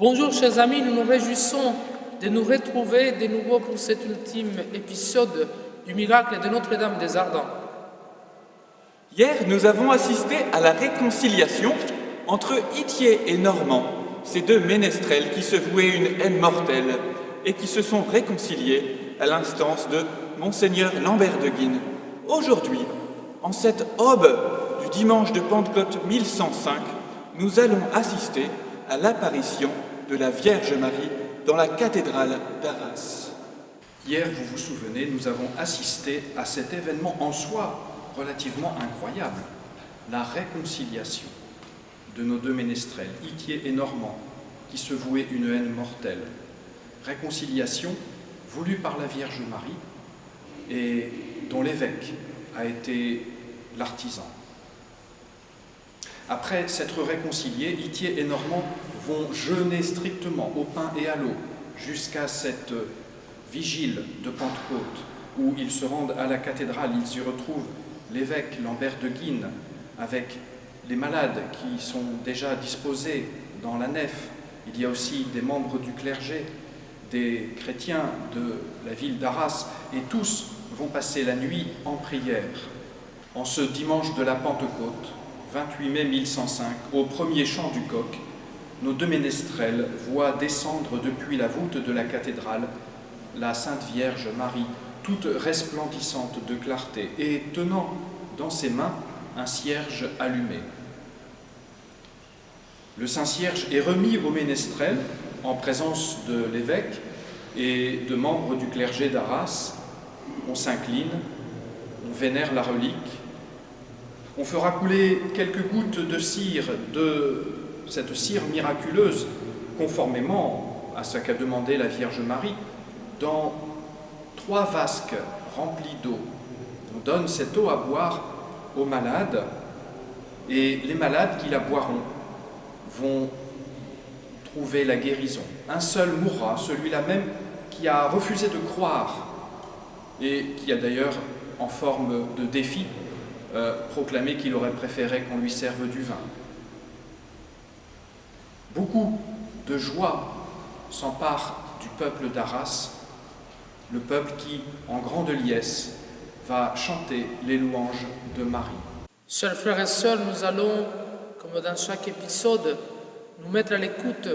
Bonjour chers amis, nous nous réjouissons de nous retrouver de nouveau pour cet ultime épisode du miracle de Notre-Dame des Ardents. Hier, nous avons assisté à la réconciliation entre Itier et Normand, ces deux ménestrels qui se vouaient une haine mortelle et qui se sont réconciliés à l'instance de Monseigneur Lambert de Guines. Aujourd'hui, en cette aube du dimanche de Pentecôte 1105, nous allons assister à l'apparition de la Vierge Marie dans la cathédrale d'Arras. Hier, vous vous souvenez, nous avons assisté à cet événement en soi relativement incroyable, la réconciliation de nos deux ménestrels, Itier et Normand, qui se vouaient une haine mortelle. Réconciliation voulue par la Vierge Marie et dont l'évêque a été l'artisan. Après s'être réconciliés, Itier et Normand vont jeûner strictement au pain et à l'eau jusqu'à cette vigile de Pentecôte où ils se rendent à la cathédrale. Ils y retrouvent l'évêque Lambert de Guines avec les malades qui sont déjà disposés dans la nef. Il y a aussi des membres du clergé, des chrétiens de la ville d'Arras, et tous vont passer la nuit en prière. En ce dimanche de la Pentecôte, 28 mai 1105, au premier chant du coq, nos deux ménestrels voient descendre depuis la voûte de la cathédrale la Sainte Vierge Marie, toute resplendissante de clarté, et tenant dans ses mains un cierge allumé. Le Saint-Cierge est remis aux ménestrels en présence de l'évêque et de membres du clergé d'Arras. On s'incline, on vénère la relique, on fera couler quelques gouttes de cire, de cette cire miraculeuse, conformément à ce qu'a demandé la Vierge Marie, dans 3 vasques remplies d'eau. On donne cette eau à boire aux malades, et les malades qui la boiront vont trouver la guérison. Un seul mourra, celui-là même qui a refusé de croire et qui a d'ailleurs, en forme de défi, proclamé qu'il aurait préféré qu'on lui serve du vin. Beaucoup de joie s'empare du peuple d'Arras, le peuple qui, en grande liesse, va chanter les louanges de Marie. Chers frères et sœurs, nous allons, comme dans chaque épisode, nous mettre à l'écoute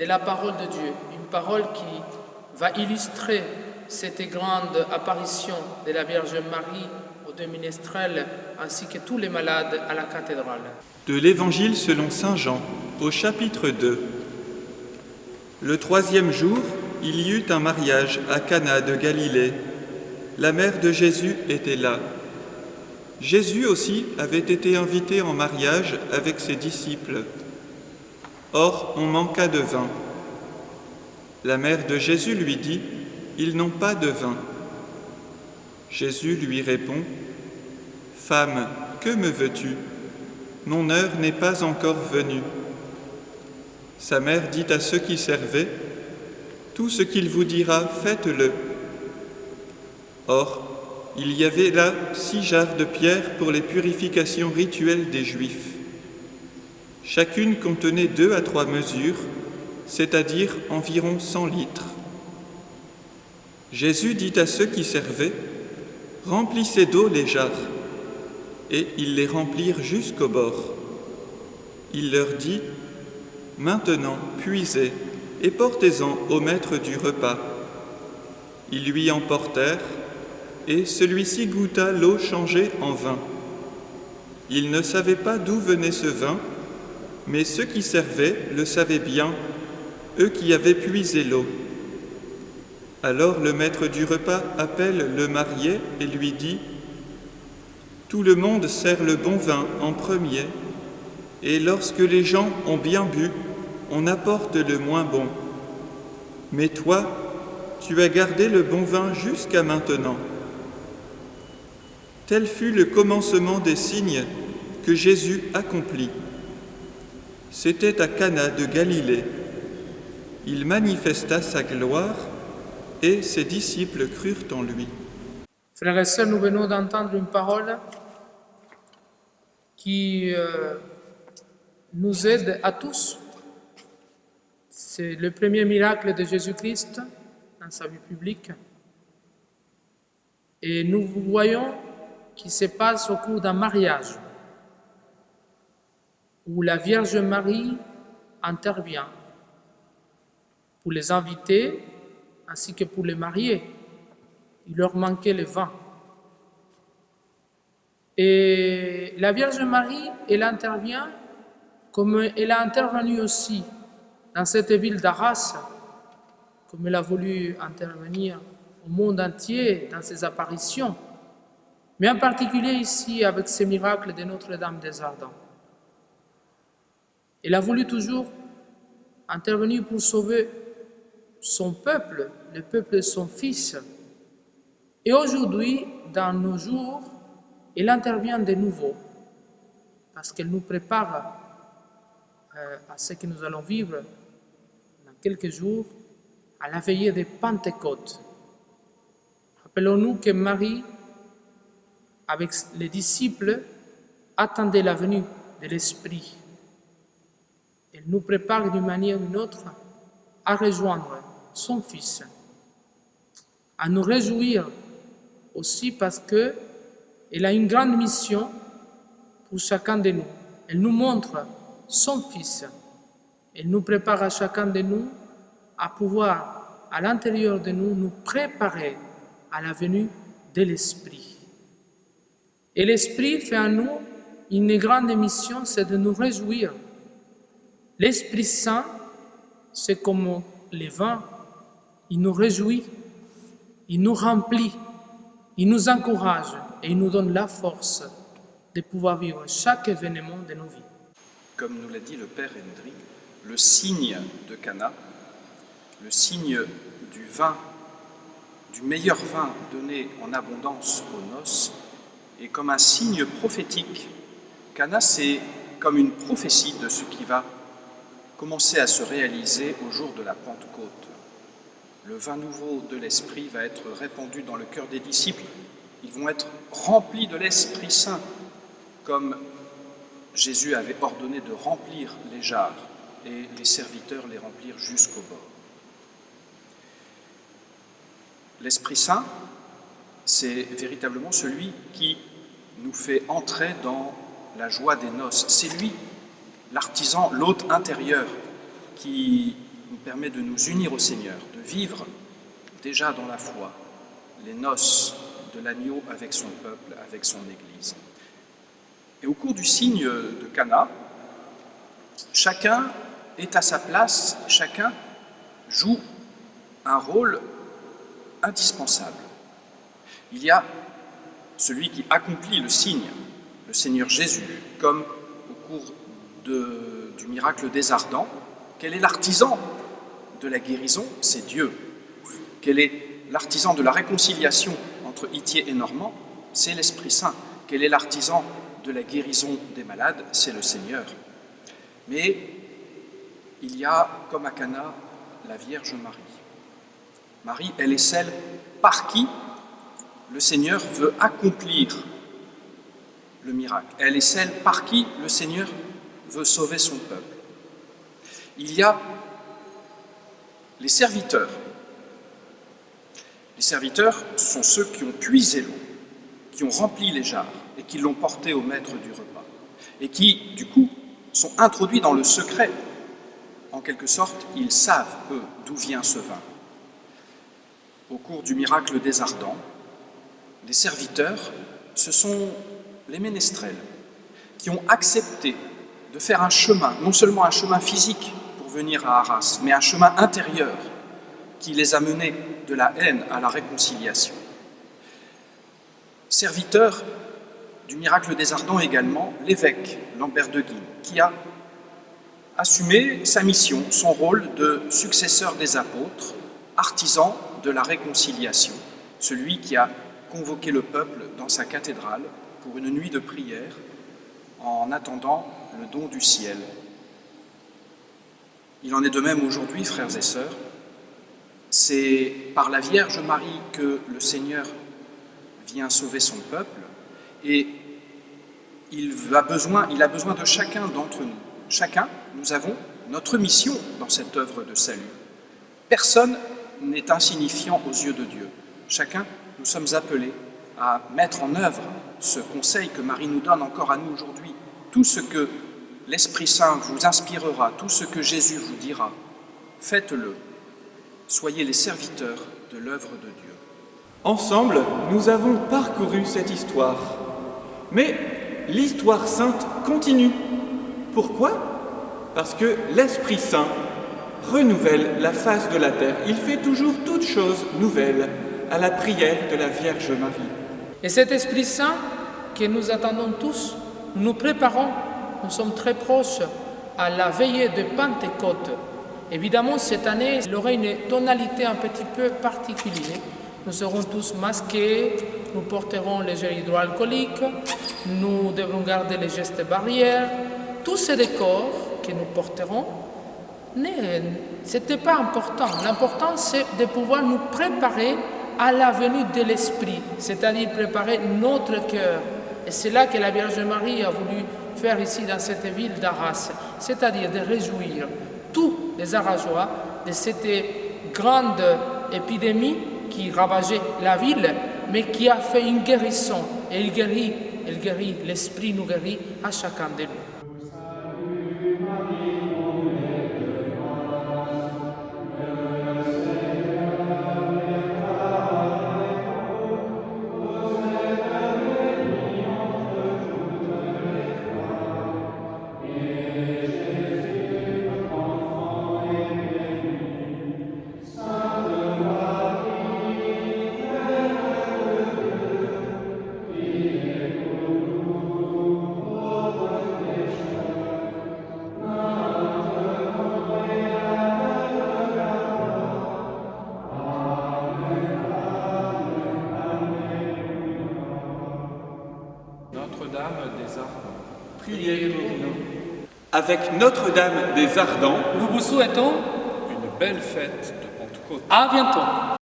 de la parole de Dieu, une parole qui va illustrer cette grande apparition de la Vierge Marie aux deux ménestrels ainsi que tous les malades à la cathédrale. De l'Évangile selon saint Jean, au chapitre 2. Le 3e jour, il y eut un mariage à Cana de Galilée. La mère de Jésus était là. Jésus aussi avait été invité en mariage avec ses disciples. Or, on manqua de vin. La mère de Jésus lui dit : « Ils n'ont pas de vin. » Jésus lui répond : « Femme, que me veux-tu ? Mon heure n'est pas encore venue. » Sa mère dit à ceux qui servaient : « Tout ce qu'il vous dira, faites-le. » Or, il y avait là 6 jarres de pierre pour les purifications rituelles des Juifs. Chacune contenait 2 à 3 mesures, c'est-à-dire environ 100 litres. Jésus dit à ceux qui servaient : « Remplissez d'eau les jarres. » Et ils les remplirent jusqu'au bord. Il leur dit : « Maintenant, puisez et portez-en au maître du repas. » Ils lui en portèrent, et celui-ci goûta l'eau changée en vin. Il ne savait pas d'où venait ce vin, mais ceux qui servaient le savaient bien, eux qui avaient puisé l'eau. Alors le maître du repas appelle le marié et lui dit : « Tout le monde sert le bon vin en premier, et lorsque les gens ont bien bu, on apporte le moins bon. Mais toi, tu as gardé le bon vin jusqu'à maintenant. » Tel fut le commencement des signes que Jésus accomplit. C'était à Cana de Galilée. Il manifesta sa gloire et ses disciples crurent en lui. Frères et sœurs, nous venons d'entendre une parole qui nous aide à tous C'est le premier miracle de Jésus-Christ dans sa vie publique. Et nous voyons qu'il se passe au cours d'un mariage où la Vierge Marie intervient pour les invités ainsi que pour les mariés. Il leur manquait le vin. Et la Vierge Marie, elle intervient comme elle a intervenu aussi dans cette ville d'Arras, comme elle a voulu intervenir au monde entier dans ses apparitions, mais en particulier ici avec ces miracles de Notre-Dame des Ardents. Elle a voulu toujours intervenir pour sauver son peuple, le peuple de son Fils. Et aujourd'hui, dans nos jours, elle intervient de nouveau, parce qu'elle nous prépare à ce que nous allons vivre dans quelques jours, à la veillée de Pentecôte. Rappelons-nous que Marie, avec les disciples, attendait la venue de l'Esprit. Elle nous prépare d'une manière ou d'une autre à rejoindre son Fils, à nous réjouir aussi parce qu'elle a une grande mission pour chacun de nous. Elle nous montre son Fils. Elle nous prépare à chacun de nous à pouvoir, à l'intérieur de nous, nous préparer à la venue de l'Esprit. Et l'Esprit fait à nous une grande mission, c'est de nous réjouir. L'Esprit Saint, c'est comme le vin, il nous réjouit, il nous remplit, il nous encourage et il nous donne la force de pouvoir vivre chaque événement de nos vies. Comme nous l'a dit le Père Hendry, le signe de Cana, le signe du vin, du meilleur vin donné en abondance aux noces, est comme un signe prophétique. Cana, c'est comme une prophétie de ce qui va commencer à se réaliser au jour de la Pentecôte. Le vin nouveau de l'Esprit va être répandu dans le cœur des disciples. Ils vont être remplis de l'Esprit Saint, comme Jésus avait ordonné de remplir les jarres, et les serviteurs les remplirent jusqu'au bord. L'Esprit Saint, c'est véritablement celui qui nous fait entrer dans la joie des noces. C'est lui, l'artisan, l'hôte intérieur, qui nous permet de nous unir au Seigneur, de vivre déjà dans la foi les noces de l'agneau avec son peuple, avec son Église. Et au cours du signe de Cana, chacun est à sa place, chacun joue un rôle indispensable. Il y a celui qui accomplit le signe, le Seigneur Jésus, comme au cours du miracle des Ardents. Quel est l'artisan de la guérison? C'est Dieu. Quel est l'artisan de la réconciliation entre Itier et Normand? C'est l'Esprit Saint. Quel est l'artisan de la guérison des malades? C'est le Seigneur. Mais il y a, comme à Cana, la Vierge Marie. Marie, elle est celle par qui le Seigneur veut accomplir le miracle. Elle est celle par qui le Seigneur veut sauver son peuple. Il y a les serviteurs. Les serviteurs sont ceux qui ont puisé l'eau, qui ont rempli les jarres et qui l'ont portée au maître du repas, et qui, du coup, sont introduits dans le secret. En quelque sorte, ils savent, eux, d'où vient ce vin. Au cours du miracle des Ardents, les serviteurs, ce sont les ménestrels qui ont accepté de faire un chemin, non seulement un chemin physique pour venir à Arras, mais un chemin intérieur qui les a menés de la haine à la réconciliation. Serviteur du miracle des Ardents également, l'évêque Lambert de Guignes, qui a assumé sa mission, son rôle de successeur des apôtres, artisan de la réconciliation, celui qui a convoqué le peuple dans sa cathédrale pour une nuit de prière en attendant le don du ciel. Il en est de même aujourd'hui, frères et sœurs. C'est par la Vierge Marie que le Seigneur vient sauver son peuple et il a besoin de chacun d'entre nous. Chacun, nous avons notre mission dans cette œuvre de salut. Personne n'est insignifiant aux yeux de Dieu. Chacun, nous sommes appelés à mettre en œuvre ce conseil que Marie nous donne encore à nous aujourd'hui. Tout ce que l'Esprit Saint vous inspirera, tout ce que Jésus vous dira, faites-le. Soyez les serviteurs de l'œuvre de Dieu. Ensemble, nous avons parcouru cette histoire. Mais l'histoire sainte continue. Pourquoi ? Parce que l'Esprit Saint renouvelle la face de la terre. Il fait toujours toutes choses nouvelles à la prière de la Vierge Marie. Et cet Esprit Saint que nous attendons tous, nous nous préparons, nous sommes très proches à la veillée de Pentecôte. Évidemment, cette année, il aura une tonalité un petit peu particulière. Nous serons tous masqués, nous porterons les gels hydroalcooliques, nous devrons garder les gestes barrières. Tous ces décors que nous porterons, ce n'était pas important. L'important, c'est de pouvoir nous préparer à la venue de l'Esprit, c'est-à-dire préparer notre cœur. Et c'est là que la Vierge Marie a voulu faire ici dans cette ville d'Arras, c'est-à-dire de réjouir tous les Arageois de cette grande épidémie qui ravageait la ville, mais qui a fait une guérison. Et il guérit, l'Esprit nous guérit à chacun de nous. Notre-Dame des Ardents, Priez pour nous. Avec Notre-Dame des Ardents, Nous vous souhaitons une belle fête de Pentecôte. à bientôt.